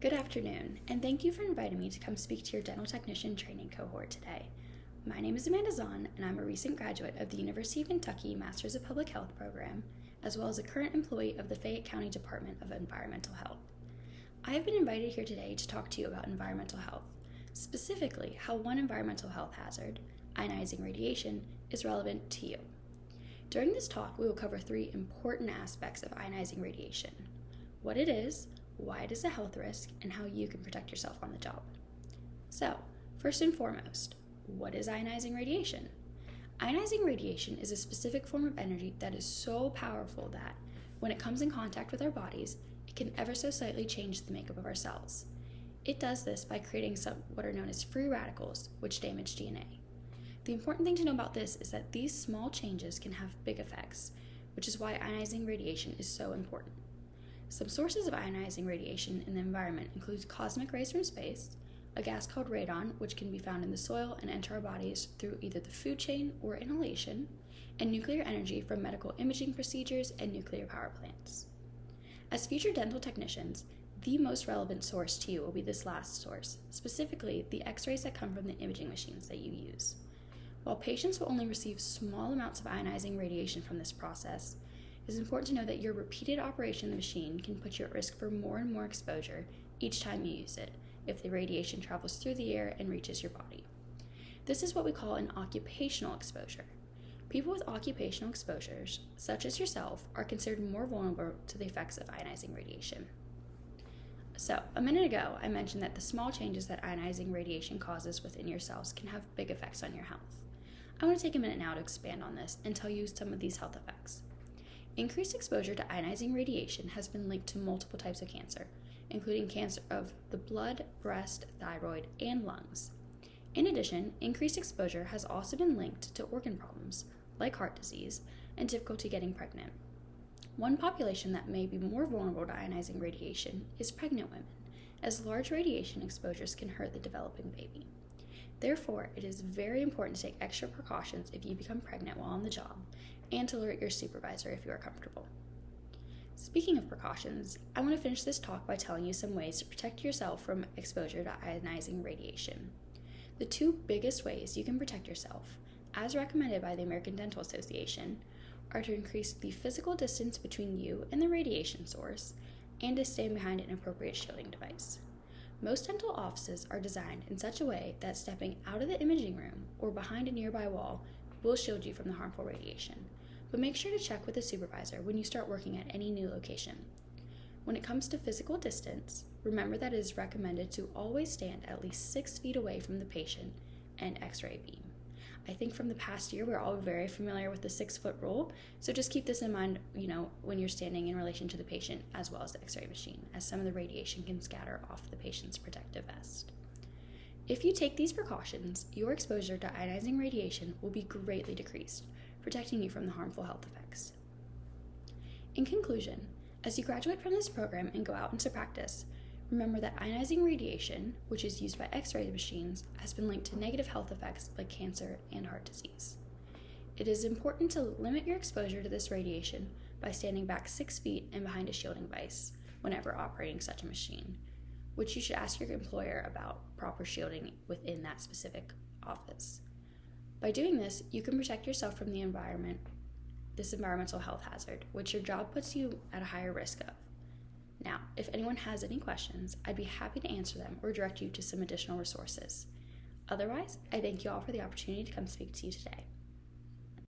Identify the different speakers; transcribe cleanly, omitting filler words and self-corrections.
Speaker 1: Good afternoon, and thank you for inviting me to come speak to your dental technician training cohort today. My name is Amanda Zahn, and I'm a recent graduate of the University of Kentucky Masters of Public Health program, as well as a current employee of the Fayette County Department of Environmental Health. I have been invited here today to talk to you about environmental health, specifically how one environmental health hazard, ionizing radiation, is relevant to you. During this talk, we will cover three important aspects of ionizing radiation: what it is, why it is a health risk, and how you can protect yourself on the job. So, first and foremost, what is ionizing radiation? Ionizing radiation is a specific form of energy that is so powerful that, when it comes in contact with our bodies, it can ever so slightly change the makeup of our cells. It does this by creating what are known as free radicals, which damage DNA. The important thing to know about this is that these small changes can have big effects, which is why ionizing radiation is so important. Some sources of ionizing radiation in the environment include cosmic rays from space, a gas called radon, which can be found in the soil and enter our bodies through either the food chain or inhalation, and nuclear energy from medical imaging procedures and nuclear power plants. As future dental technicians, the most relevant source to you will be this last source, specifically the X-rays that come from the imaging machines that you use. While patients will only receive small amounts of ionizing radiation from this process, it is important to know that your repeated operation of the machine can put you at risk for more and more exposure each time you use it if the radiation travels through the air and reaches your body. This is what we call an occupational exposure. People with occupational exposures, such as yourself, are considered more vulnerable to the effects of ionizing radiation. So, a minute ago, I mentioned that the small changes that ionizing radiation causes within your cells can have big effects on your health. I want to take a minute now to expand on this and tell you some of these health effects. Increased exposure to ionizing radiation has been linked to multiple types of cancer, including cancer of the blood, breast, thyroid, and lungs. In addition, increased exposure has also been linked to organ problems, like heart disease, and difficulty getting pregnant. One population that may be more vulnerable to ionizing radiation is pregnant women, as large radiation exposures can hurt the developing baby. Therefore, it is very important to take extra precautions if you become pregnant while on the job, and to alert your supervisor if you are comfortable. Speaking of precautions, I want to finish this talk by telling you some ways to protect yourself from exposure to ionizing radiation. The two biggest ways you can protect yourself, as recommended by the American Dental Association, are to increase the physical distance between you and the radiation source, and to stay behind an appropriate shielding device. Most dental offices are designed in such a way that stepping out of the imaging room or behind a nearby wall will shield you from the harmful radiation, but make sure to check with a supervisor when you start working at any new location. When it comes to physical distance, remember that it is recommended to always stand at least 6 feet away from the patient and X-ray beam. I think from the past year, we're all very familiar with the 6-foot rule, so just keep this in mind, when you're standing in relation to the patient as well as the X-ray machine, as some of the radiation can scatter off the patient's protective vest. If you take these precautions, your exposure to ionizing radiation will be greatly decreased, protecting you from the harmful health effects. In conclusion, as you graduate from this program and go out into practice, remember that ionizing radiation, which is used by X-ray machines, has been linked to negative health effects like cancer and heart disease. It is important to limit your exposure to this radiation by standing back 6 feet and behind a shielding device whenever operating such a machine, which you should ask your employer about proper shielding within that specific office. By doing this, you can protect yourself from the environment, this environmental health hazard, which your job puts you at a higher risk of. Now, if anyone has any questions, I'd be happy to answer them or direct you to some additional resources. Otherwise, I thank you all for the opportunity to come speak to you today.